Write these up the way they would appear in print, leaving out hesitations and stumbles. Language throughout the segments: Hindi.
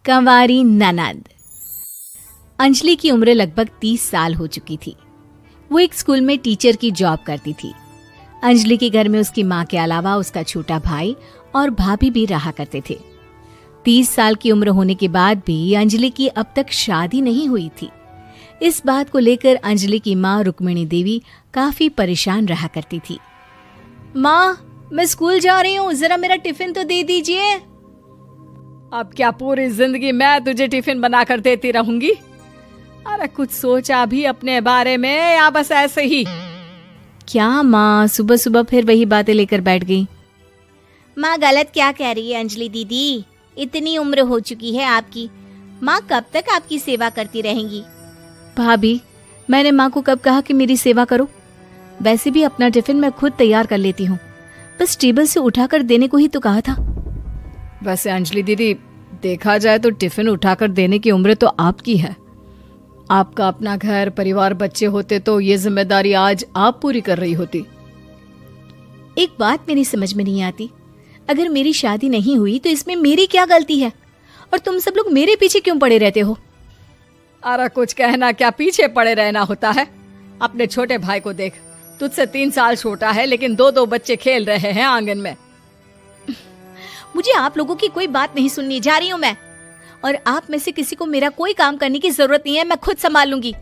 कंवारी ननद। अंजलि की उम्र लगभग 30 साल हो चुकी थी। वो एक स्कूल में टीचर की जॉब करती थी। अंजलि के घर में उसकी माँ के अलावा उसका छोटा भाई और भाभी भी रहा करते थे। 30 साल की उम्र होने के बाद भी अंजलि की अब तक शादी नहीं हुई थी। इस बात को लेकर अंजलि की माँ रुक्मिणी देवी काफी परेशान रहा करती थी। माँ, मैं स्कूल जा रही हूँ, जरा मेरा टिफिन तो दे दीजिए। अब क्या पूरी जिंदगी मैं तुझे टिफिन बनाकर देती रहूंगी? अरे कुछ सोचा भी अपने बारे में या बस ऐसे ही? क्या माँ, सुबह सुबह फिर वही बातें लेकर बैठ गई। माँ गलत क्या कह रही है अंजलि दीदी? इतनी उम्र हो चुकी है आपकी, माँ कब तक आपकी सेवा करती रहेंगी? भाभी, मैंने माँ को कब कहा कि मेरी सेवा करो? वैसे भी अपना टिफिन मैं खुद तैयार कर लेती हूँ, बस टेबल से उठाकर देने को ही तो कहा था। वैसे अंजलि दीदी, देखा जाए तो टिफिन उठाकर देने की उम्र तो आपकी है। आपका अपना घर परिवार बच्चे होते तो ये जिम्मेदारी आज आप पूरी कर रही होती। एक बात मेरी समझ में नहीं आती, अगर मेरी शादी नहीं हुई तो इसमें मेरी क्या गलती है और तुम सब लोग मेरे पीछे क्यों पड़े रहते हो? अरे कुछ कहना क्या पीछे पड़े रहना होता है? अपने छोटे भाई को देख, तुझसे 3 साल छोटा है लेकिन 2 बच्चे खेल रहे हैं आंगन में। मुझे आप लोगों की कोई बात नहीं सुननी, जा रही हूँ मैं। और आप में से किसी को मेरा कोई काम करने की जरूरत नहीं है, मैं खुद संभाल लूंगी।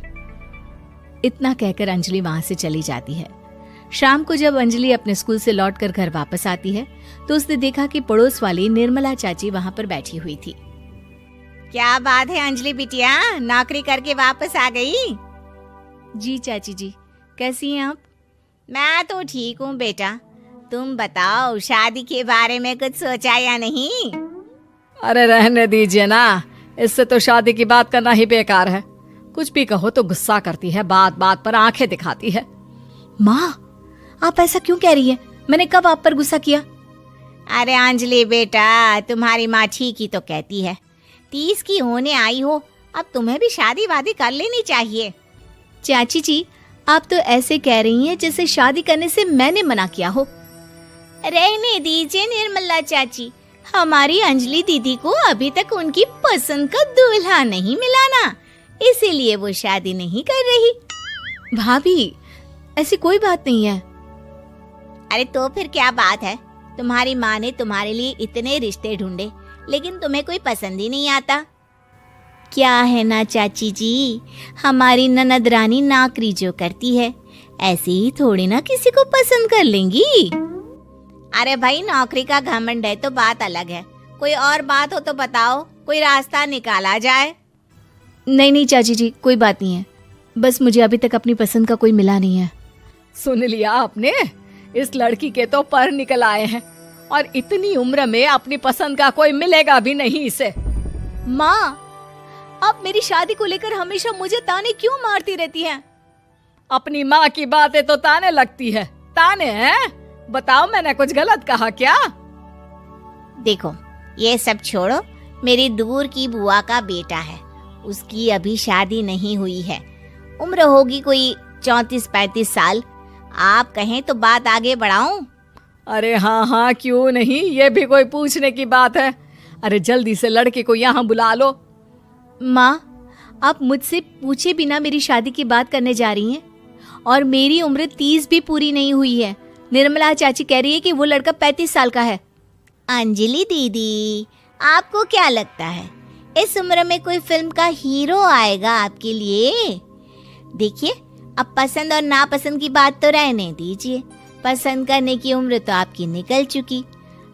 इतना कहकर अंजलि वहां से चली जाती है। शाम को जब अंजलि अपने स्कूल से लौटकर घर वापस आती है तो उसने देखा कि पड़ोस वाली निर्मला चाची वहां पर बैठी हुई थी। क्या बात है अंजलि बिटिया, नौकरी करके वापस आ गई? जी चाची जी, कैसी हैं आप? मैं तो ठीक हूँ बेटा, तुम बताओ शादी के बारे में कुछ सोचा या नहीं? अरे रहने दीजिए ना, इससे तो शादी की बात करना ही बेकार है। कुछ भी कहो तो गुस्सा करती है, बात बात पर आंखें दिखाती है। माँ, आप ऐसा क्यों कह रही हैं? मैंने कब आप पर गुस्सा किया? अरे अंजलि बेटा, तुम्हारी माँ ठीक ही तो कहती है। 30 की होने आई हो, अब तुम्हें भी शादी वादी कर लेनी चाहिए। चाची जी, आप तो ऐसे कह रही हैं जैसे शादी करने से मैंने मना किया हो। रहने दीजिए निर्मला चाची, हमारी अंजलि दीदी को अभी तक उनकी पसंद का दूल्हा नहीं मिला ना, इसीलिए वो शादी नहीं कर रही। भाभी, ऐसी कोई बात नहीं है। अरे तो फिर क्या बात है? तुम्हारी माँ ने तुम्हारे लिए इतने रिश्ते ढूंढे लेकिन तुम्हें कोई पसंद ही नहीं आता। क्या है ना चाची जी, हमारी ननद रानी नौकरी जो करती है ऐसे ही थोड़ी ना किसी को पसंद कर लेंगी। अरे भाई, नौकरी का घमंड है तो बात अलग है, कोई और बात हो तो बताओ, कोई रास्ता निकाला जाए। नहीं नहीं चाची जी, कोई बात नहीं है, बस मुझे अभी तक अपनी पसंद का कोई मिला नहीं है। सुन लिया आपने, इस लड़की के तो पर निकल आए हैं और इतनी उम्र में अपनी पसंद का कोई मिलेगा भी नहीं इसे। माँ, आप मेरी शादी को लेकर हमेशा मुझे ताने क्यों मारती रहती हैं? अपनी माँ की बातें तो ताने लगती है। ताने हैं? बताओ, मैंने कुछ गलत कहा क्या? देखो, ये सब छोड़ो, मेरी दूर की बुआ का बेटा है, उसकी अभी शादी नहीं हुई है, उम्र होगी कोई 34-35 साल। आप कहें तो बात आगे बढ़ाऊं? अरे हाँ हाँ, क्यों नहीं, ये भी कोई पूछने की बात है। अरे जल्दी से लड़के को यहाँ बुला लो। माँ, आप मुझसे पूछे बिना मेरी शादी की बात करने जा रही हैं और मेरी उम्र 30 भी पूरी नहीं हुई है। निर्मला चाची कह रही है कि वो लड़का 35 साल का है। अंजलि दीदी, आपको क्या लगता है इस उम्र में कोई फिल्म का हीरो आएगा आपके लिए? देखिए, अब पसंद और नापसंद की बात तो रहने दीजिए, पसंद करने की उम्र तो आपकी निकल चुकी।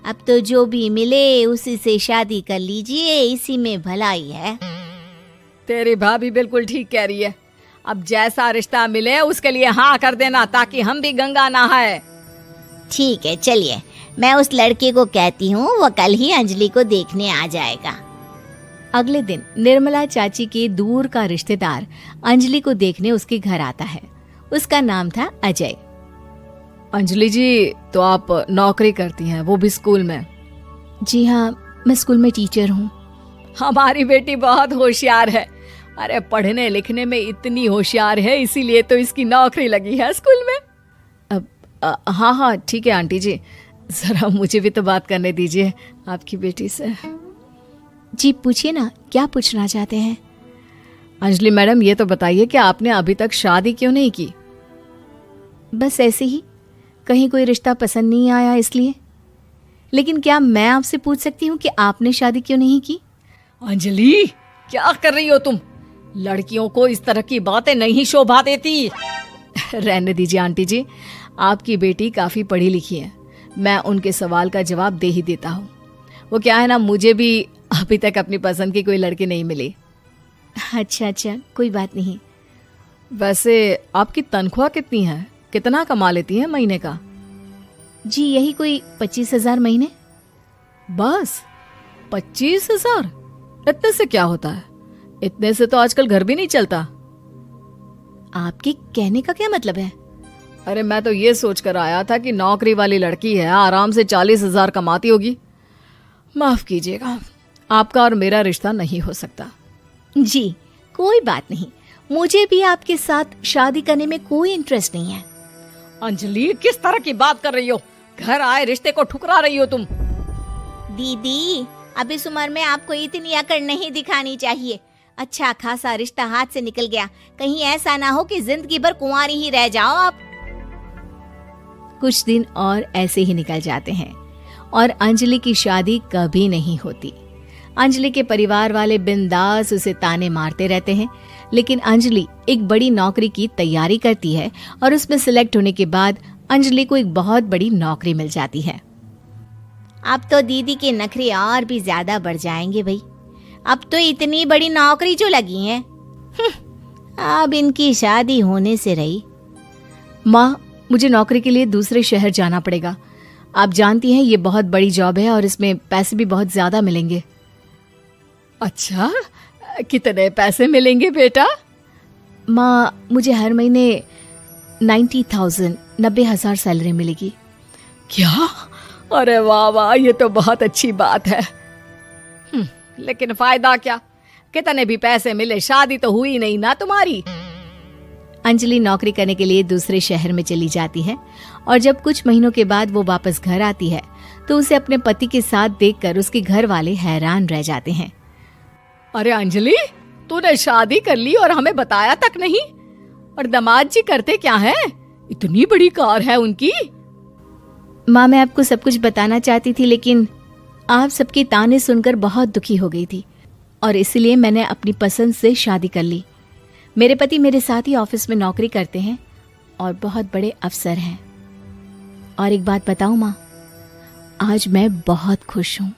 अब तो जो भी मिले उसी से शादी कर लीजिए, इसी में भलाई है। तेरी भाभी बिल्कुल ठीक कह रही है। अब जैसा रिश्ता मिले उसके लिए हाँ कर देना, ताकि हम भी गंगा नहाए। ठीक है, चलिए मैं उस लड़के को कहती हूँ, वो कल ही अंजलि को देखने आ जाएगा। अगले दिन निर्मला चाची के दूर का रिश्तेदार अंजलि को देखने उसके घर आता है। उसका नाम था अजय। अंजलि जी, तो आप नौकरी करती हैं, वो भी स्कूल में? जी हाँ, मैं स्कूल में टीचर हूँ। हमारी बेटी बहुत होशियार है। अरे पढ़ने लिखने में इतनी होशियार है, इसीलिए तो इसकी नौकरी लगी है स्कूल में। हाँ हाँ ठीक है आंटी जी, जरा मुझे भी तो बात करने दीजिए आपकी बेटी से। जी पूछिए ना, क्या पूछना चाहते हैं? अंजलि मैडम, ये तो बताइए कि आपने अभी तक शादी क्यों नहीं की? बस ऐसे ही, कहीं कोई रिश्ता पसंद नहीं आया इसलिए। लेकिन क्या मैं आपसे पूछ सकती हूँ कि आपने शादी क्यों नहीं की? अंजलि, क्या कर रही हो तुम? लड़कियों को इस तरह की बातें नहीं शोभा देती। रहने दीजिए आंटी जी, आपकी बेटी काफी पढ़ी लिखी है, मैं उनके सवाल का जवाब दे ही देता हूँ। वो क्या है ना, मुझे भी अभी तक अपनी पसंद की कोई लड़की नहीं मिली। अच्छा, कोई बात नहीं। वैसे आपकी तनख्वाह कितनी है? कितना कमा लेती हैं महीने का? जी यही कोई 25,000 महीने। बस 25,000? इतने से क्या होता है? इतने से तो आजकल घर भी नहीं चलता। आपके कहने का क्या मतलब है? अरे मैं तो ये सोच कर आया था कि नौकरी वाली लड़की है, आराम से 40,000 कमाती होगी। माफ कीजिएगा, आपका और मेरा रिश्ता नहीं हो सकता। जी कोई बात नहीं, मुझे भी आपके साथ शादी करने में कोई इंटरेस्ट नहीं है। अंजलि, किस तरह की बात कर रही हो? घर आए रिश्ते को ठुकरा रही हो तुम। दीदी, अब इस उम्र में आपको इतनी अकड़ नहीं दिखानी चाहिए। अच्छा खासा रिश्ता हाथ से निकल गया, कहीं ऐसा ना हो कि जिंदगी भर कुंवारी ही रह जाओ आप। कुछ दिन और ऐसे ही निकल जाते हैं और अंजलि की शादी कभी नहीं होती। अंजलि के परिवार वाले बिंदास उसे ताने मारते रहते हैं, लेकिन अंजलि एक बड़ी नौकरी की तैयारी करती है और उसमें सिलेक्ट होने के बाद अंजलि को एक बहुत बड़ी नौकरी मिल जाती है। अब तो दीदी के नखरे और भी ज्यादा बढ़ जाएंगे भाई, अब तो इतनी बड़ी नौकरी जो लगी है, अब इनकी शादी होने से रही। माँ, मुझे नौकरी के लिए दूसरे शहर जाना पड़ेगा। आप जानती हैं ये बहुत बड़ी जॉब है और इसमें पैसे भी बहुत ज्यादा मिलेंगे। अच्छा, कितने पैसे मिलेंगे बेटा? माँ, मुझे हर महीने 90,000 सैलरी मिलेगी। क्या? अरे वाह वाह, ये तो बहुत अच्छी बात है। लेकिन फायदा क्या? कितने भी पैसे मिले, शादी तो हुई नहीं ना तुम्हारी। अंजलि नौकरी करने के लिए दूसरे शहर में चली जाती है और जब कुछ महीनों के बाद वो वापस घर आती है तो उसे अपने पति के साथ देखकर उसके घर वाले हैरान रह जाते हैं। अरे अंजलि, तूने शादी कर ली और हमें बताया तक नहीं। और दामाद जी करते क्या है? इतनी बड़ी कार है उनकी। माँ, मैं आपको सब कुछ बताना चाहती थी, लेकिन आप सबके ताने सुनकर बहुत दुखी हो गई थी और इसलिए मैंने अपनी पसंद से शादी कर ली। मेरे पति मेरे साथ ही ऑफिस में नौकरी करते हैं और बहुत बड़े अफसर हैं। और एक बात बताऊं माँ, आज मैं बहुत खुश हूँ।